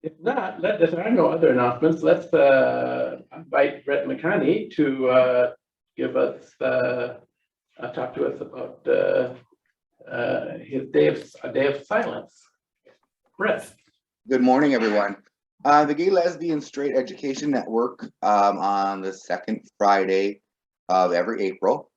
If not, if there are no other announcements, let's invite Brett Maccani to give us talk to us about his day of silence. Brett. Good morning, everyone. The Gay Lesbian Straight Education Network on the second Friday of every April.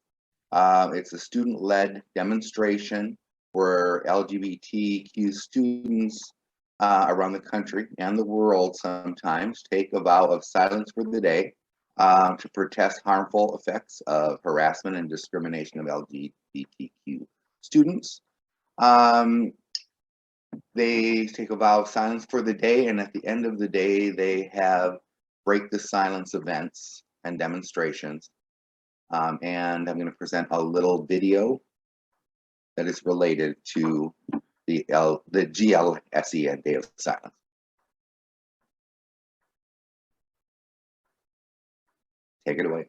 It's a student-led demonstration where LGBTQ students around the country and the world sometimes take a vow of silence for the day to protest harmful effects of harassment and discrimination of LGBTQ students. They take a vow of silence for the day, and at the end of the day, they have break the silence events and demonstrations. And I'm going to present a little video that is related to the GLSEN Day of Silence. Take it away.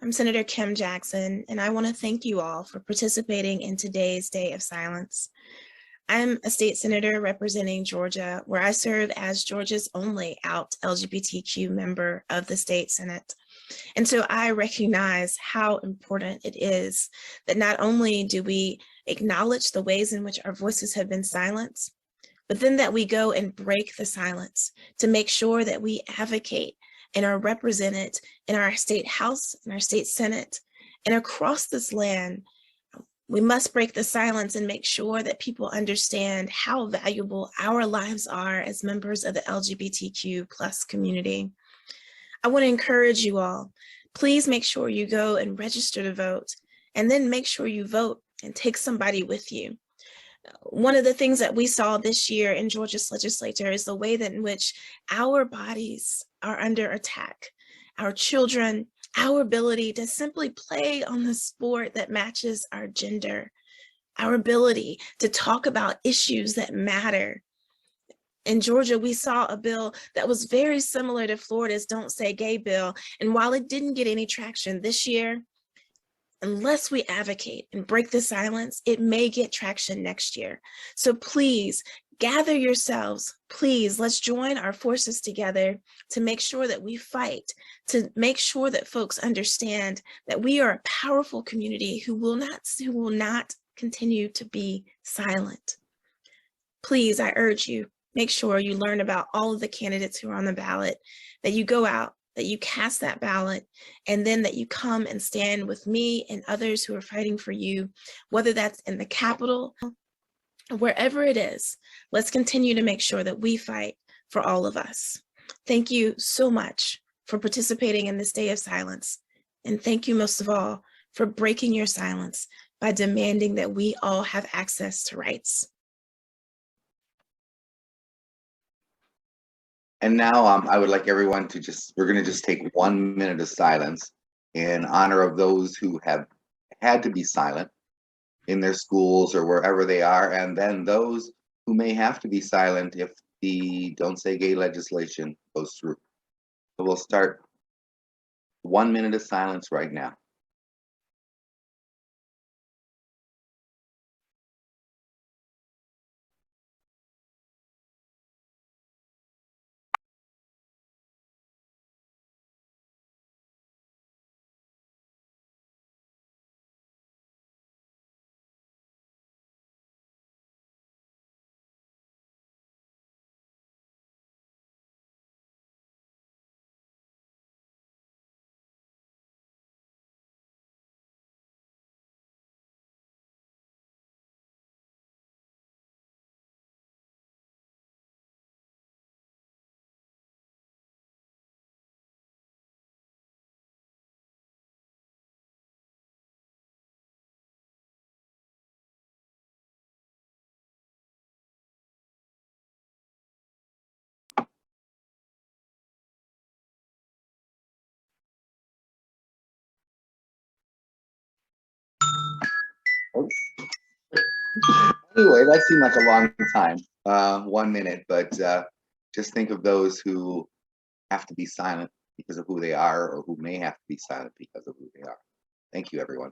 I'm Senator Kim Jackson, and I want to thank you all for participating in today's Day of Silence. I'm a state senator representing Georgia, where I serve as Georgia's only out LGBTQ member of the state Senate. And so I recognize how important it is that not only do we acknowledge the ways in which our voices have been silenced, but then that we go and break the silence to make sure that we advocate and are represented in our state house, in our state Senate, and across this land. We must break the silence and make sure that people understand how valuable our lives are as members of the LGBTQ plus community. I want to encourage you all, please make sure you go and register to vote, and then make sure you vote and take somebody with you. One of the things that we saw this year in Georgia's legislature is the way that in which our bodies are under attack. Our children, our ability to simply play on the sport that matches our gender, our ability to talk about issues that matter. In Georgia, we saw a bill that was very similar to Florida's Don't Say Gay bill. And while it didn't get any traction this year, unless we advocate and break the silence, it may get traction next year. So please gather yourselves. Please, let's join our forces together to make sure that we fight, to make sure that folks understand that we are a powerful community who will not continue to be silent. Please, I urge you, make sure you learn about all of the candidates who are on the ballot, that you go out, that you cast that ballot, and then that you come and stand with me and others who are fighting for you, whether that's in the Capitol, wherever it is. Let's continue to make sure that we fight for all of us. Thank you so much for participating in this Day of Silence. And thank you most of all for breaking your silence by demanding that we all have access to rights. And now I would like everyone to we're going to just take 1 minute of silence in honor of those who have had to be silent in their schools or wherever they are, and then those who may have to be silent if the Don't Say Gay legislation goes through. So we'll start 1 minute of silence right now. Anyway, that seemed like a long time, 1 minute, but just think of those who have to be silent because of who they are, or who may have to be silent because of who they are. Thank you, everyone.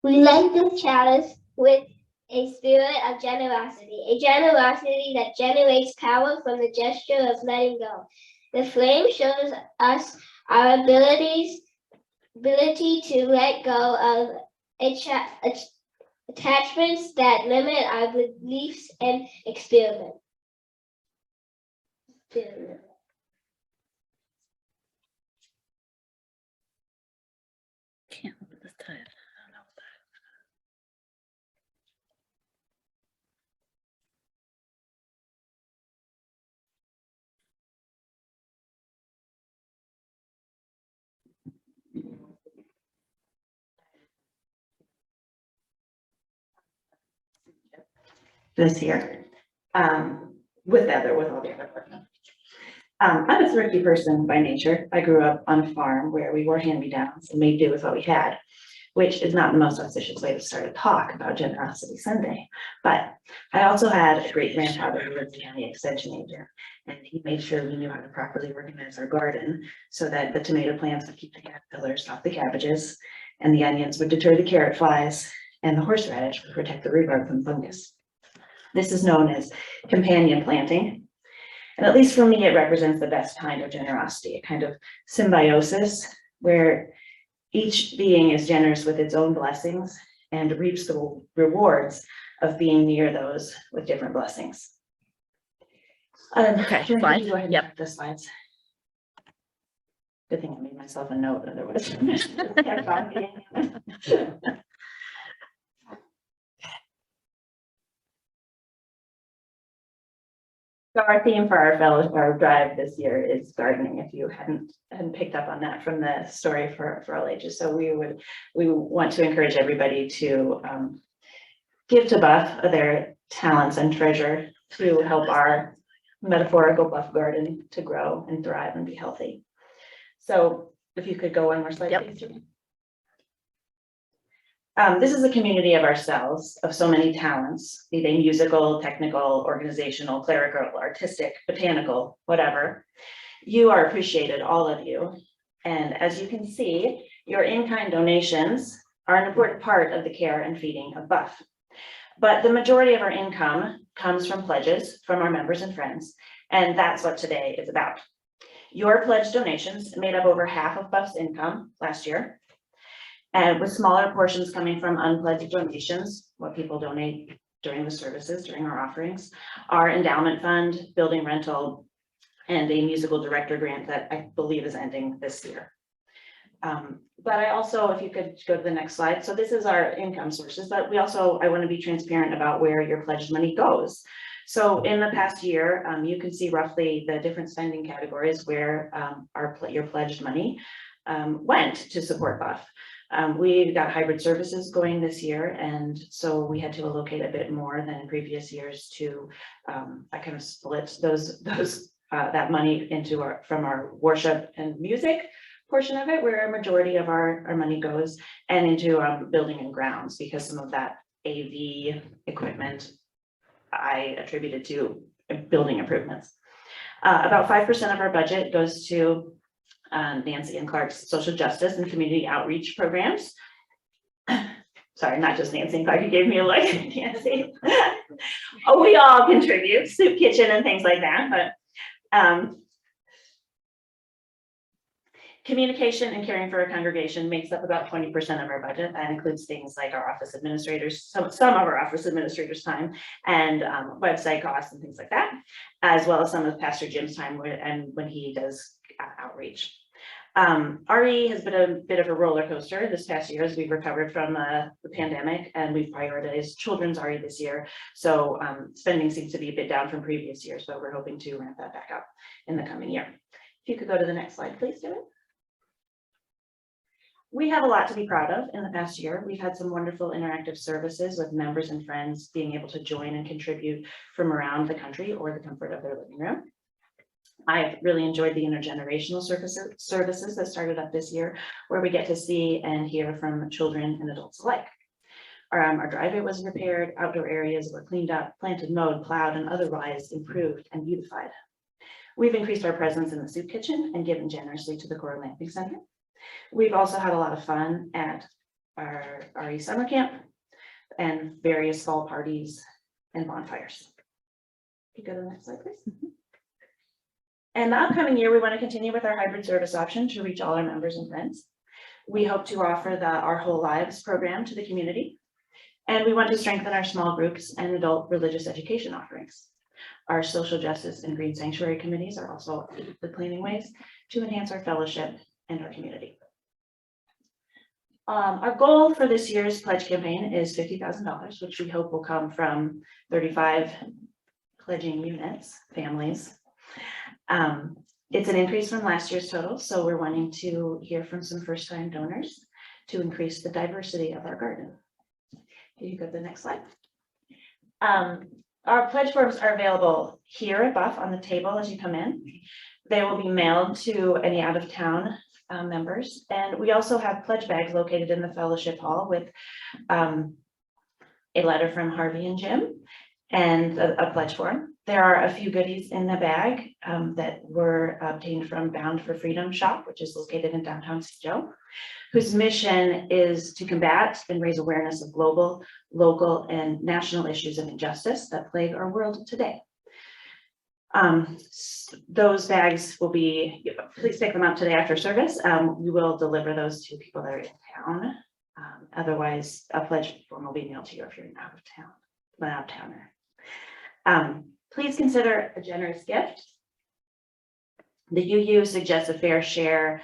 We light this chalice with a spirit of generosity, a generosity that generates power from the gesture of letting go. The flame shows us our ability to let go of attachments that limit our beliefs and experiment. Can't open this time. I don't know what that is. This here, with all the other partners. I'm a thrifty person by nature. I grew up on a farm where we wore hand-me-downs and made do with what we had, which is not the most auspicious way to start a talk about Generosity Sunday. But I also had a great grandfather who was the county extension agent, and he made sure we knew how to properly organize our garden so that the tomato plants would keep the caterpillars off the cabbages, and the onions would deter the carrot flies, and the horseradish would protect the rhubarb from fungus. This is known as companion planting. And at least for me, it represents the best kind of generosity, a kind of symbiosis where each being is generous with its own blessings and reaps the rewards of being near those with different blessings. Okay, Jen, slide. can you go ahead and Yep. have the slides. Good thing I made myself a note, otherwise. So our theme for our drive this year is gardening, if you hadn't picked up on that from the story for all ages. So we want to encourage everybody to give to BUUF their talents and treasure to help our metaphorical BUUF garden to grow and thrive and be healthy. So if you could go one more slide, Yep. please, Julie. This is a community of ourselves, of so many talents, be they musical, technical, organizational, clerical, artistic, botanical, whatever. You are appreciated, all of you. And as you can see, your in-kind donations are an important part of the care and feeding of BUUF. But the majority of our income comes from pledges from our members and friends, and that's what today is about. Your pledge donations made up over half of BUUF's income last year, and with smaller portions coming from unpledged donations, what people donate during the services, during our offerings, our endowment fund, building rental, and a musical director grant that I believe is ending this year. But I also, if you could go to the next slide. So this is our income sources, but I want to be transparent about where your pledged money goes. So in the past year, you can see roughly the different spending categories where your pledged money went to support BUUF. We've got hybrid services going this year, and so we had to allocate a bit more than in previous years to I kind of split that money into from our worship and music portion of it, where a majority of our money goes, and into building and grounds, because some of that AV equipment I attributed to building improvements. About 5% of our budget goes to Nancy and Clark's social justice and community outreach programs. Sorry, not just Nancy and Clark, you gave me a look, Nancy. Oh, we all contribute, soup kitchen and things like that, but communication and caring for a congregation makes up about 20% of our budget. That includes things like our office administrators, some of our office administrators' time, and website costs and things like that, as well as some of Pastor Jim's time when he does outreach. RE has been a bit of a roller coaster this past year as we've recovered from the pandemic, and we've prioritized children's RE this year. So spending seems to be a bit down from previous years, but we're hoping to ramp that back up in the coming year. If you could go to the next slide, please, David. We have a lot to be proud of in the past year. We've had some wonderful interactive services with members and friends being able to join and contribute from around the country or the comfort of their living room. I've really enjoyed the intergenerational services that started up this year, where we get to see and hear from children and adults alike. Our driveway was repaired, outdoor areas were cleaned up, planted, mowed, plowed, and otherwise improved and beautified. We've increased our presence in the soup kitchen and given generously to the Coral Lamping Center. We've also had a lot of fun at our RE summer camp and various fall parties and bonfires. Can you go to the next slide, please? And the upcoming year, we want to continue with our hybrid service option to reach all our members and friends. We hope to offer the Our Whole Lives program to the community. And we want to strengthen our small groups and adult religious education offerings. Our social justice and green sanctuary committees are also the planning ways to enhance our fellowship and our community. Our goal for this year's pledge campaign is $50,000, which we hope will come from 35 pledging units, families. It's an increase from last year's total, so we're wanting to hear from some first-time donors to increase the diversity of our garden. Can you go to the next slide? Our pledge forms are available here at BUUF on the table as you come in. They will be mailed to any out-of-town members, and we also have pledge bags located in the fellowship hall with a letter from Harvey and Jim and a pledge form. There are a few goodies in the bag that were obtained from Bound for Freedom shop, which is located in downtown St. Joe, whose mission is to combat and raise awareness of global, local, and national issues of injustice that plague our world today. Those bags will be, please take them out today after service. We will deliver those to people that are in town. Otherwise, a pledge form will be mailed to you if you're out of town, an out-of-towner. Please consider a generous gift. The UU suggests a fair share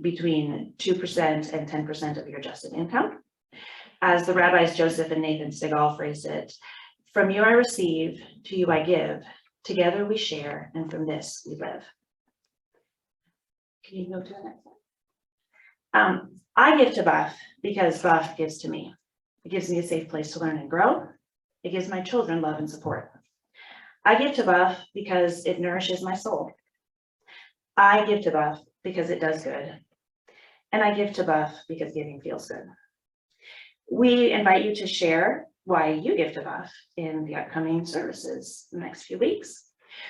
between 2% and 10% of your adjusted income. As the rabbis Joseph and Nathan Segal phrase it, from you I receive, to you I give, together we share, and from this we live. Can you go to the next one? I give to BUUF because BUUF gives to me. It gives me a safe place to learn and grow. It gives my children love and support. I give to BUUF because it nourishes my soul. I give to BUUF because it does good. And I give to BUUF because giving feels good. We invite you to share why you give to BUUF in the upcoming services the next few weeks.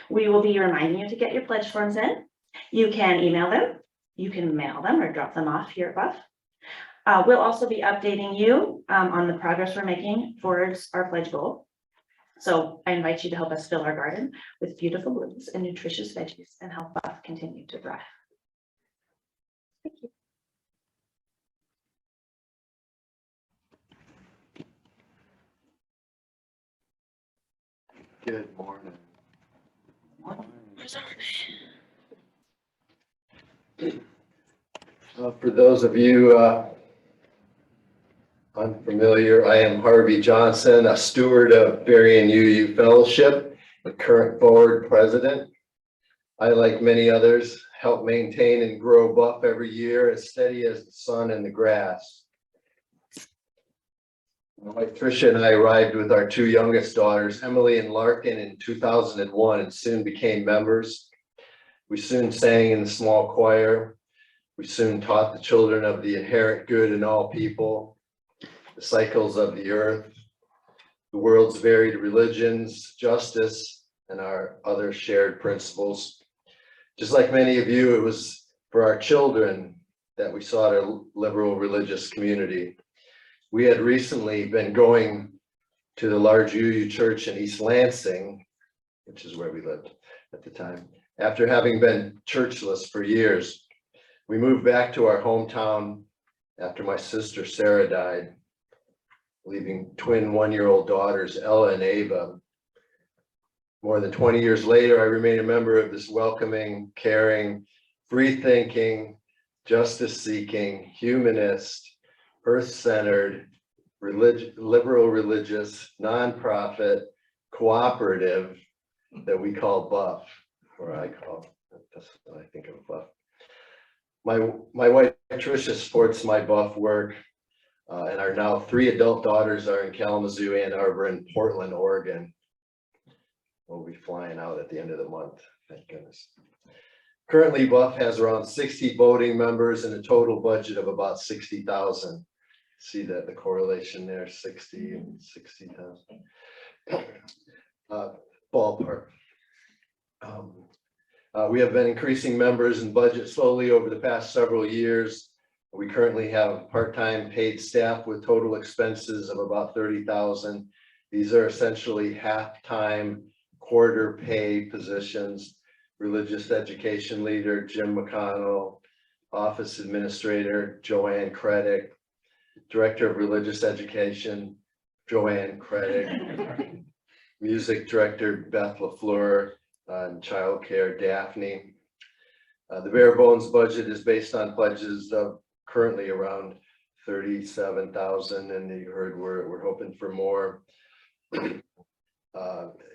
We will be reminding you to get your pledge forms in. You can email them, you can mail them or drop them off here at BUUF. We'll also be updating you on the progress we're making towards our pledge goal. So I invite you to help us fill our garden with beautiful blooms and nutritious veggies and help BUUF continue to thrive. Thank you. Good morning. For those of you unfamiliar, I am Harvey Johnson, a steward of Berrien UU Fellowship, the current board president. I, like many others, help maintain and grow BUUF every year, as steady as the sun and the grass. My wife Tricia and I arrived with our two youngest daughters, Emily and Larkin, in 2001 and soon became members. We soon sang in the small choir. We soon taught the children of the inherent good in all people, the cycles of the earth, the world's varied religions, justice, and our other shared principles. Just like many of you, it was for our children that we sought a liberal religious community. We had recently been going to the large UU church in East Lansing, which is where we lived at the time. After having been churchless for years, we moved back to our hometown after my sister Sarah died, leaving twin one-year-old daughters Ella and Ava. More than 20 years later, I remain a member of this welcoming, caring, free-thinking, justice-seeking, humanist, earth-centered, liberal religious, nonprofit, cooperative that we call BUUF, or I call, that's what I think of BUUF. My wife Tricia supports my BUUF work, and our now 3 adult daughters are in Kalamazoo, Ann Arbor, and Portland, Oregon. We'll be flying out at the end of the month, thank goodness. Currently, BUUF has around 60 voting members and a total budget of about 60,000. See that the correlation there, 60 and 60,000. Ballpark. We have been increasing members and budget slowly over the past several years. We currently have part-time paid staff with total expenses of about 30,000. These are essentially half-time quarter pay positions. Religious education leader, Jim McConnell, office administrator, Joanne Creddick, director of religious education, Joanne Creddick, music director, Beth LaFleur, and childcare, Daphne. The bare bones budget is based on pledges of currently around 37,000, and you heard we're hoping for more.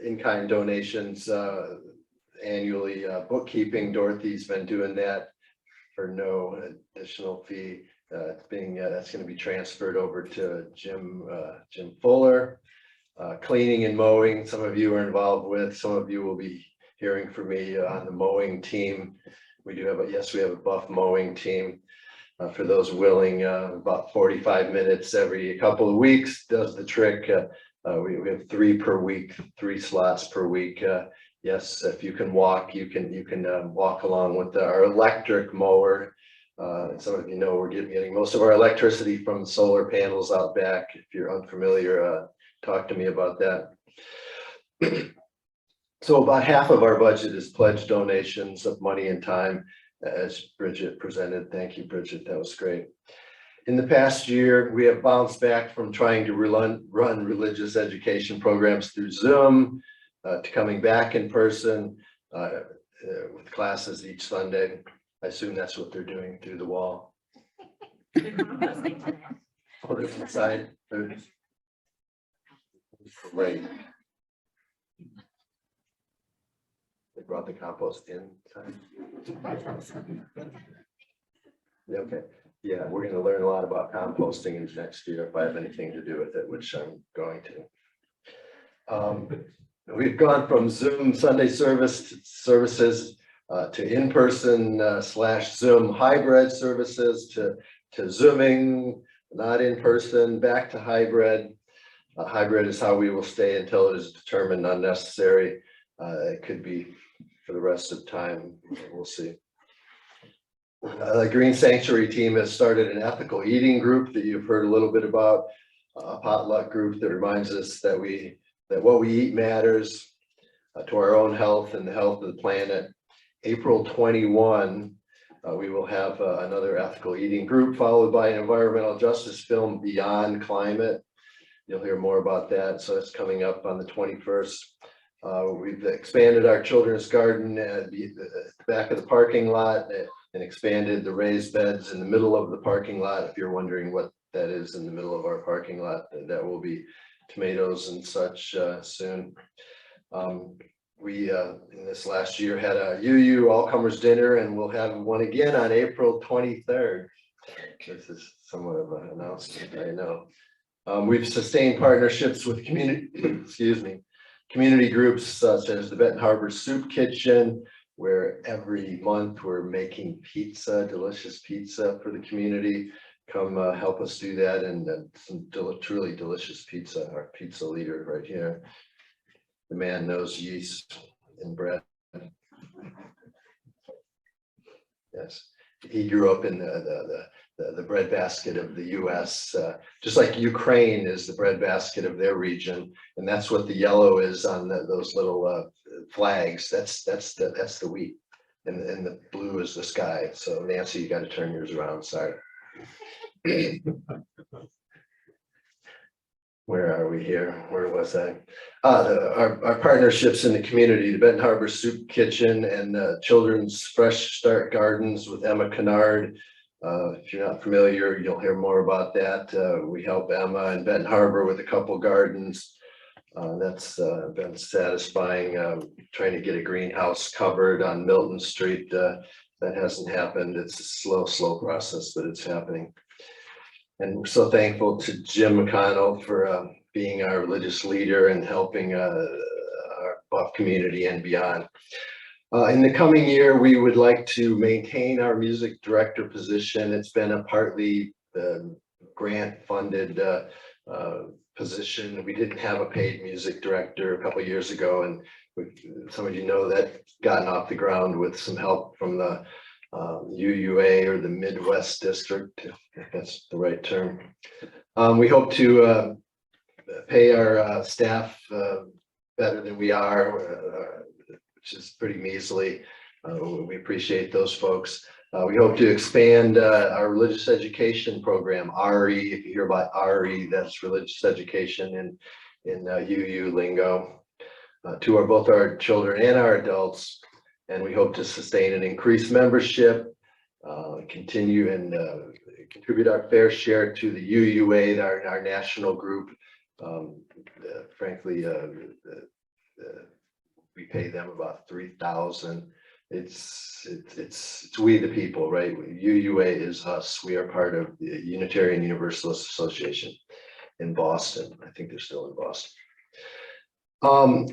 In-kind donations annually. Bookkeeping, Dorothy's been doing that for no additional fee. That's going to be transferred over to Jim Fuller. Cleaning and mowing, some of you are involved with. Some of you will be hearing from me on the mowing team. We do have we have a BUUF mowing team. For those willing, about 45 minutes every couple of weeks does the trick. We have 3 per week, 3 slots per week. Yes, if you can walk, you can walk along with our electric mower. Some of you know we're getting most of our electricity from solar panels out back. If you're unfamiliar, talk to me about that. So about half of our budget is pledged donations of money and time, as Bridget presented. Thank you, Bridget. That was great. In the past year, we have bounced back from trying to run religious education programs through Zoom to coming back in person with classes each Sunday. I assume that's what they're doing through the wall. Oh, they're inside. Right. They brought the compost inside. Yeah, okay. Yeah, we're going to learn a lot about composting in next year if I have anything to do with it, which I'm going to. We've gone from Zoom Sunday services to in-person / Zoom hybrid services to Zooming, not in person, back to hybrid. Hybrid is how we will stay until it is determined unnecessary. It could be for the rest of time. We'll see. The Green Sanctuary team has started an ethical eating group that you've heard a little bit about, a potluck group that reminds us that what we eat matters to our own health and the health of the planet. April 21, we will have another ethical eating group followed by an environmental justice film, Beyond Climate. You'll hear more about that. So it's coming up on the 21st. We've expanded our children's garden at the back of the parking lot and expanded the raised beds in the middle of the parking lot. If you're wondering what that is in the middle of our parking lot, that will be tomatoes and such soon. We in this last year had a UU all-comers dinner, and we'll have one again on April 23rd. This is somewhat of an announcement, I know. We've sustained partnerships with community groups such as the Benton Harbor Soup Kitchen, where every month we're making pizza, delicious pizza for the community. Come help us do that, and some truly delicious pizza. Our pizza leader right here, the man knows yeast and bread. Yes, he grew up in the breadbasket of the U.S., just like Ukraine is the breadbasket of their region, and that's what the yellow is on those little flags. That's the wheat, and the blue is the sky. So Nancy, you got to turn yours around. Sorry. Where are we here? Where was I? Our partnerships in the community, the Benton Harbor Soup Kitchen and Children's Fresh Start Gardens with Emma Kennard. If you're not familiar, you'll hear more about that. We help Emma and Benton Harbor with a couple gardens. That's been satisfying. Trying to get a greenhouse covered on Milton Street. That hasn't happened. It's a slow process, but it's happening. And we're so thankful to Jim McConnell for being our religious leader and helping our BUUF community and beyond. In the coming year, we would like to maintain our music director position. It's been a partly grant-funded position. We didn't have a paid music director a couple of years ago, and some of you know that gotten off the ground with some help from the UUA, or the Midwest District, if that's the right term. We hope to pay our staff better than we are, which is pretty measly. We appreciate those folks. We hope to expand our religious education program, RE. If you hear about RE, that's religious education in UU lingo, to both our children and our adults. And we hope to sustain and increase membership, continue and contribute our fair share to the UUA, our national group. Frankly, we pay them about $3,000. It's we the people, right? UUA is us. We are part of the Unitarian Universalist Association in Boston. I think they're still in Boston.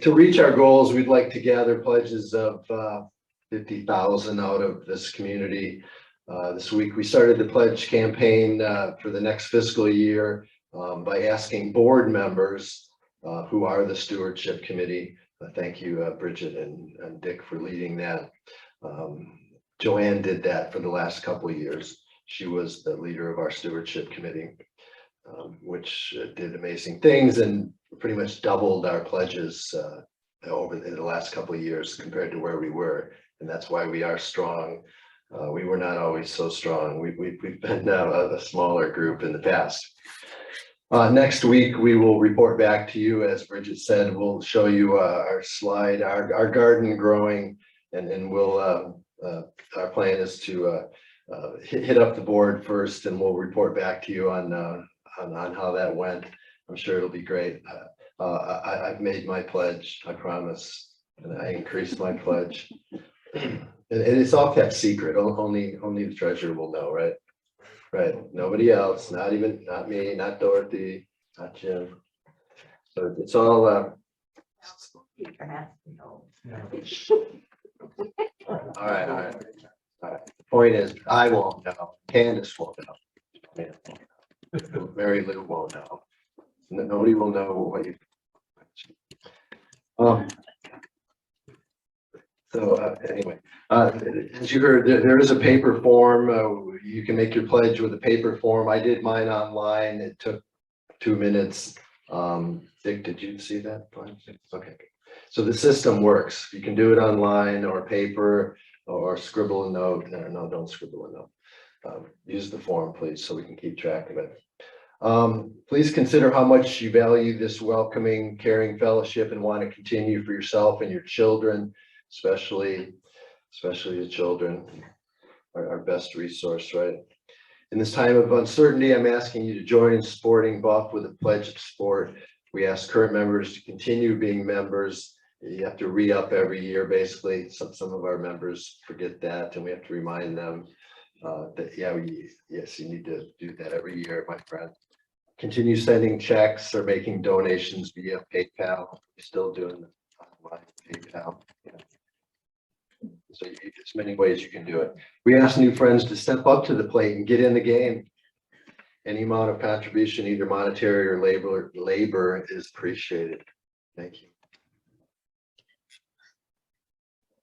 To reach our goals, we'd like to gather pledges of 50,000 out of this community. This week, we started the pledge campaign for the next fiscal year by asking board members who are the Stewardship Committee. Thank you, Bridget and Dick, for leading that. Joanne did that for the last couple of years. She was the leader of our Stewardship Committee, which did amazing things and pretty much doubled our pledges over the last couple of years compared to where we were. And that's why we are strong. We were not always so strong. We've been a smaller group in the past. Next week, we will report back to you. As Bridget said, we'll show you our slide, our garden growing, and we'll, our plan is to hit up the board first, and we'll report back to you on how that went. I'm sure it'll be great. I've made my pledge, I promise, and I increased my pledge. And it's all kept secret. Only the treasurer will know, right? Right. Nobody else, not me, not Dorothy, not Jim. So it's all all right. The point is, I won't know. Candace won't know. Mary Lou won't know. Nobody will know what you. Anyway, as you heard, there is a paper form. You can make your pledge with a paper form. I did mine online. It took 2 minutes. Dick, did you see that? Okay. So the system works. You can do it online or paper or scribble a note. No, don't scribble a note. Use the form, please, so we can keep track of it. Please consider how much you value this welcoming, caring fellowship and want to continue for yourself and your children, especially the children, our best resource, right? In this time of uncertainty, I'm asking you to join in supporting BUUF with a pledge of support. We ask current members to continue being members. You have to re-up every year, basically. Some of our members forget that, and we have to remind them that, yes, you need to do that every year, my friend. Continue sending checks or making donations via PayPal. We're still doing online PayPal. Yeah. So there's many ways you can do it. We ask new friends to step up to the plate and get in the game. Any amount of contribution, either monetary or labor is appreciated. Thank you.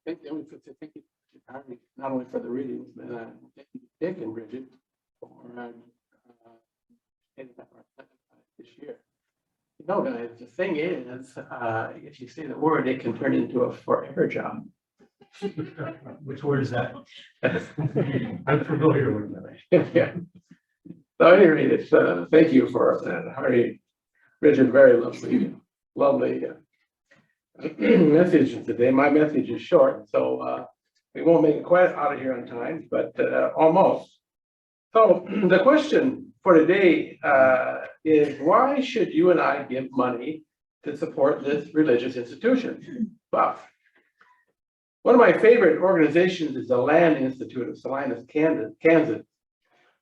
Thank you, Harvey, not only for the readings, but thank you, Dick and Bridget, for heading up our this year. You know, guys, the thing is, if you say the word, it can turn into a forever job. Which word is that? I'm familiar with that. Yeah. So at any rate, it's thank you for Harvey, Bridget, very lovely message today. My message is short, so we won't make it quite out of here on time, but almost. So the question for today is, why should you and I give money to support this religious institution? BUUF. One of my favorite organizations is the Land Institute of Salinas, Kansas.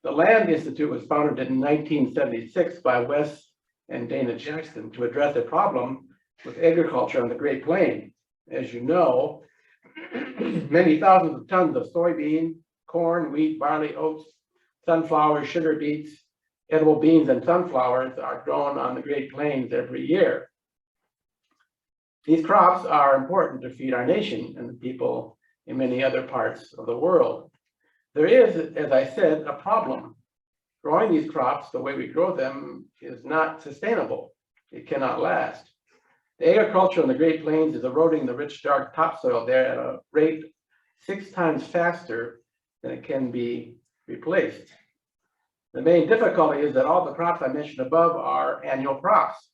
The Land Institute was founded in 1976 by Wes and Dana Jackson to address a problem with agriculture on the Great Plains. As you know, many thousands of tons of soybean, corn, wheat, barley, oats, sunflowers, sugar beets, edible beans, and sunflowers are grown on the Great Plains every year. These crops are important to feed our nation and the people in many other parts of the world. There is, as I said, a problem. Growing these crops the way we grow them is not sustainable. It cannot last. The agriculture in the Great Plains is eroding the rich, dark topsoil there at a rate 6 times faster than it can be replaced. The main difficulty is that all the crops I mentioned above are annual crops.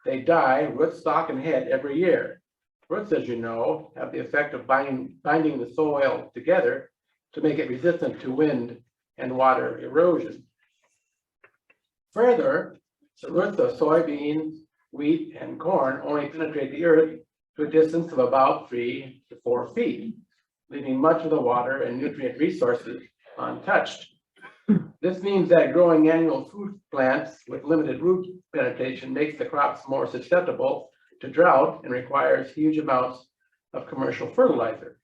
They die, root, stalk, and head every year. Roots, as you know, have the effect of binding the soil together to make it resistant to wind and water erosion. Further, the roots of soybeans, wheat, and corn only penetrate the earth to a distance of about 3 to 4 feet, leaving much of the water and nutrient resources untouched. This means that growing annual food plants with limited root penetration makes the crops more susceptible to drought and requires huge amounts of commercial fertilizer.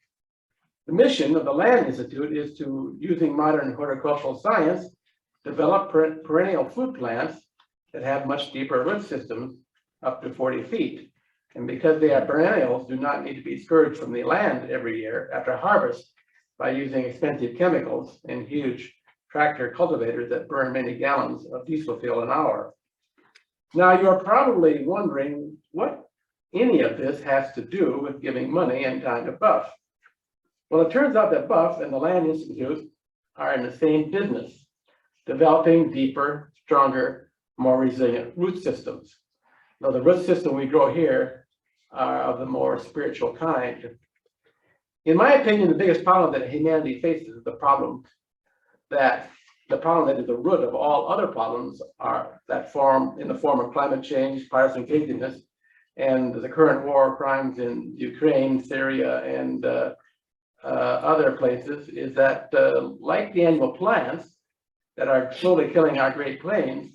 The mission of the Land Institute is to, using modern horticultural science, develop perennial food plants that have much deeper root systems, up to 40 feet. And because they are perennials, do not need to be scourged from the land every year after harvest by using expensive chemicals and huge tractor cultivators that burn many gallons of diesel fuel an hour. Now, you're probably wondering what any of this has to do with giving money and time to BUUF. Well, it turns out that BUUF and the Land Institute are in the same business, developing deeper, stronger, more resilient root systems. Now, the root system we grow here are of the more spiritual kind. In my opinion, the biggest problem that humanity faces is the problem that is the root of all other problems are that form in the form of climate change, partisan craziness, and the current war crimes in Ukraine, Syria, and other places, is that like the annual plants that are slowly killing our Great Plains,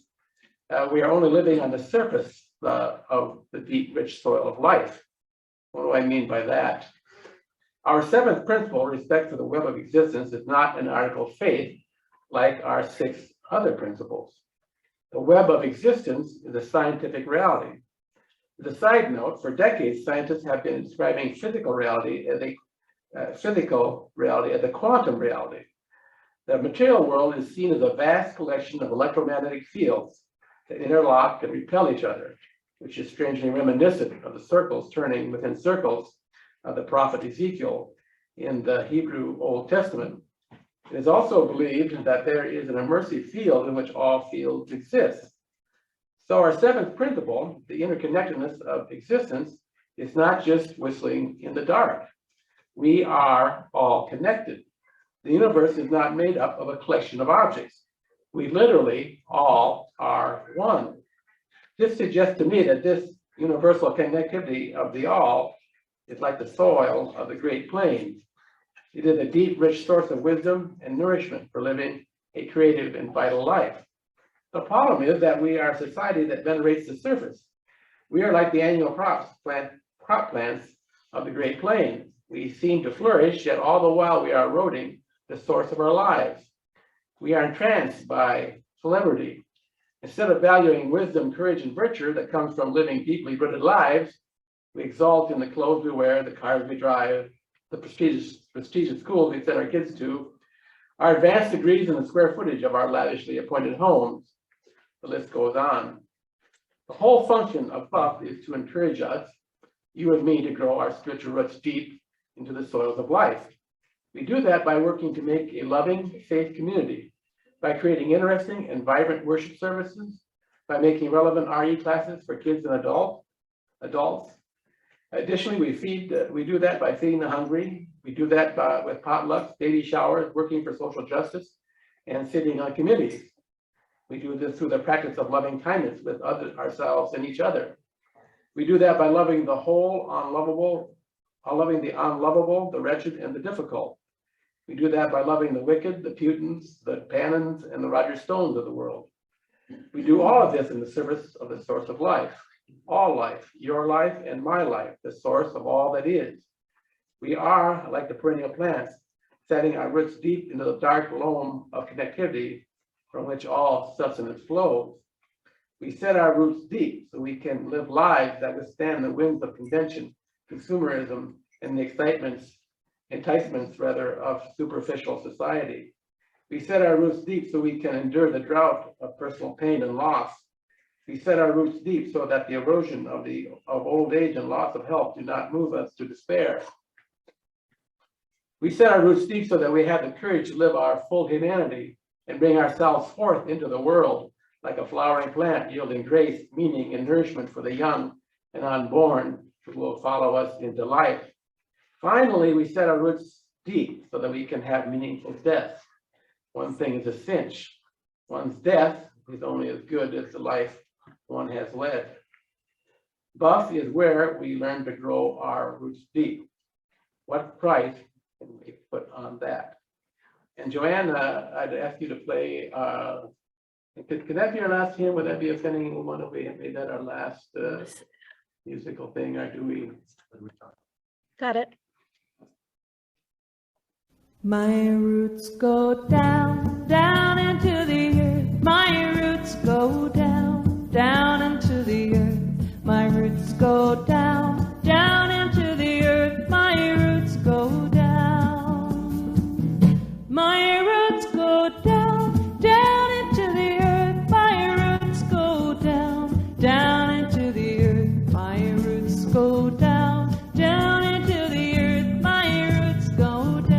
we are only living on the surface of the deep, rich soil of life. What do I mean by that? Our 7th principle, respect for the web of existence, is not an article of faith like our 6 other principles. The web of existence is a scientific reality. As a side note, for decades, scientists have been describing physical reality as a quantum reality. The material world is seen as a vast collection of electromagnetic fields that interlock and repel each other, which is strangely reminiscent of the circles turning within circles of the prophet Ezekiel in the Hebrew Old Testament. It is also believed that there is an immersive field in which all fields exist. So our 7th principle, the interconnectedness of existence, is not just whistling in the dark. We are all connected. The universe is not made up of a collection of objects. We literally all are one. This suggests to me that this universal connectivity of the all is like the soil of the Great Plains. It is a deep, rich source of wisdom and nourishment for living a creative and vital life. The problem is that we are a society that venerates the surface. We are like the annual crop plants of the Great Plains. We seem to flourish, yet all the while we are eroding the source of our lives. We are entranced by celebrity. Instead of valuing wisdom, courage, and virtue that comes from living deeply rooted lives, we exalt in the clothes we wear, the cars we drive, the prestigious schools we send our kids to, our advanced degrees, and the square footage of our lavishly appointed homes. The list goes on. The whole function of BUUF is to encourage us, you and me, to grow our spiritual roots deep into the soils of life. We do that by working to make a loving, safe community, by creating interesting and vibrant worship services, by making relevant RE classes for kids and adults. Additionally, we do that by feeding the hungry. We do that with potlucks, baby showers, working for social justice, and sitting on committees. We do this through the practice of loving kindness with ourselves and each other. We do that by loving the whole, loving the unlovable, the wretched, and the difficult. We do that by loving the wicked, the Putins, the Pannons, and the Roger Stones of the world. We do all of this in the service of the source of life. All life, your life and my life, the source of all that is. We are, like the perennial plants, setting our roots deep into the dark loam of connectivity from which all sustenance flows. We set our roots deep so we can live lives that withstand the winds of convention, consumerism, and the enticements of superficial society. We set our roots deep so we can endure the drought of personal pain and loss. We set our roots deep so that the erosion of old age and loss of health do not move us to despair. We set our roots deep so that we have the courage to live our full humanity and bring ourselves forth into the world like a flowering plant, yielding grace, meaning, and nourishment for the young and unborn who will follow us into life. Finally, we set our roots deep so that we can have meaningful death. One thing is a cinch. One's death is only as good as the life one has led. BUUF is where we learn to grow our roots deep. What price can we put on that? And Joanne, I'd ask you to play, could that be our last hymn? Would that be offending anyone if we made that our last musical thing, or do we? Got it. My roots go down, down into the earth. My roots go down, down into the earth. My roots go down, down into the earth. My roots go down. My roots go down, down into the earth. My roots go down, down into the earth. My roots go down, down into the earth. My roots go down.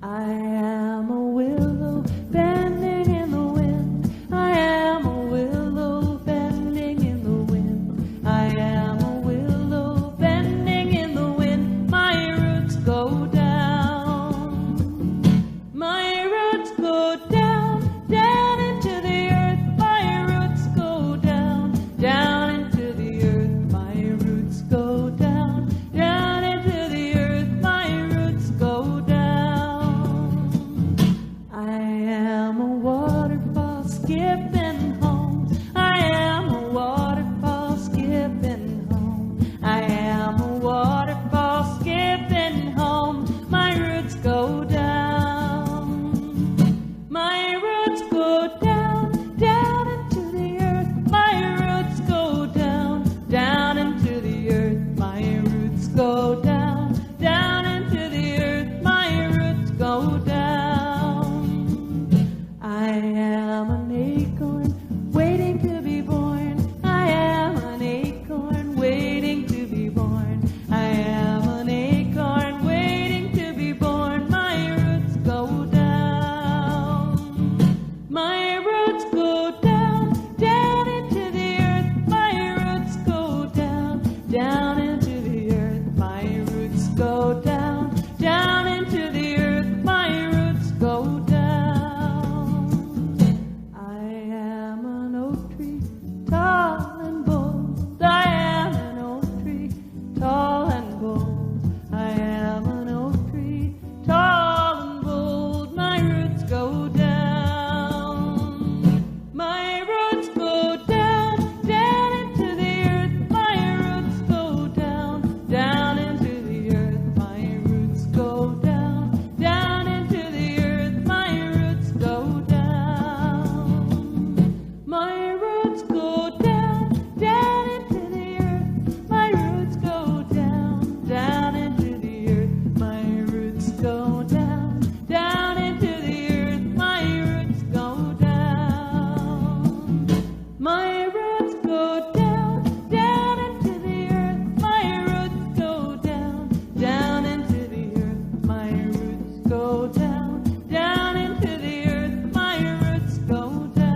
I am a willow bending in the wind. I am a willow bending in the wind. I am a willow bending in the wind. My roots go down. My roots go down, down into the earth. My roots go down, down into the earth. My roots go down, down into the earth. My roots go down. I am a waterfall skipping home. I am a waterfall skipping home. I am a waterfall skipping home. My roots go down. My roots go down, down into the earth. My roots go down, down into the earth. My roots go down, down into the earth. My roots go down. I am an acorn waiting to be born. I am an acorn waiting to be born. I am an acorn waiting to be born. My roots go down. My roots go down, down into the earth. My roots go down, down into the earth. My roots go down, down into the earth. My roots go down. I am an oak tree, tall and bold. I am an oak tree, tall and bold. I am an oak tree, tall and bold. My roots go down. My roots go down, down into the earth. My roots go down, down into the earth. My roots go down, down into the earth. My roots go down. My roots go down, down into the earth. My roots go down, down into the earth. My roots go down, down into the earth. My roots go down. My roots go down, down into the earth. My roots go down, down into the earth. My roots go down, down into the earth. My roots go down.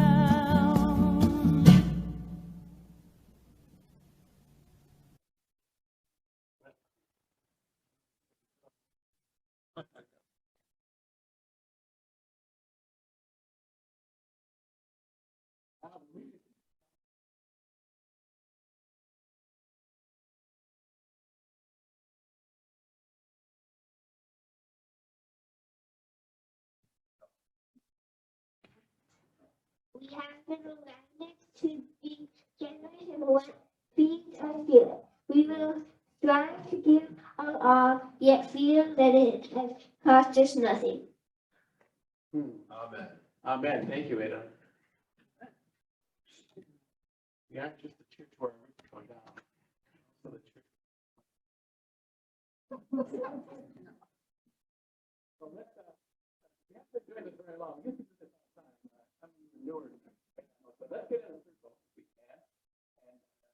We have been elected to be generation what feeds our spirit. We will strive to give our all, yet feel that it has cost us nothing. Amen. Amen. Thank you, Ada. Yeah, just the church where we're going down. So the church. So let's, we haven't been doing this very long. We used to do this all the time. I'm newer. So let's get in a circle if we can. And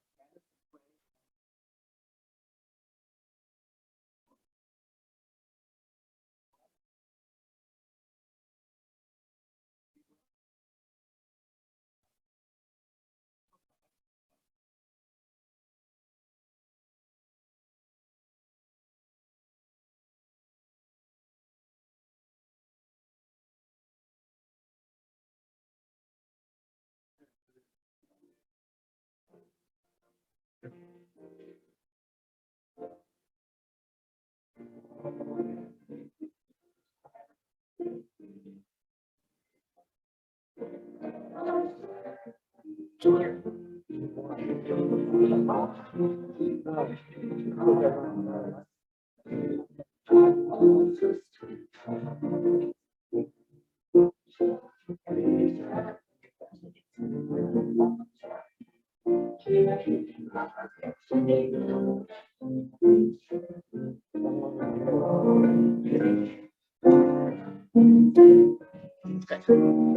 Candace will pray.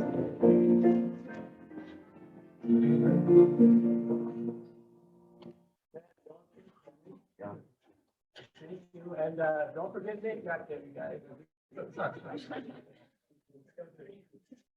Thank you, and don't forget Nick got there, you guys.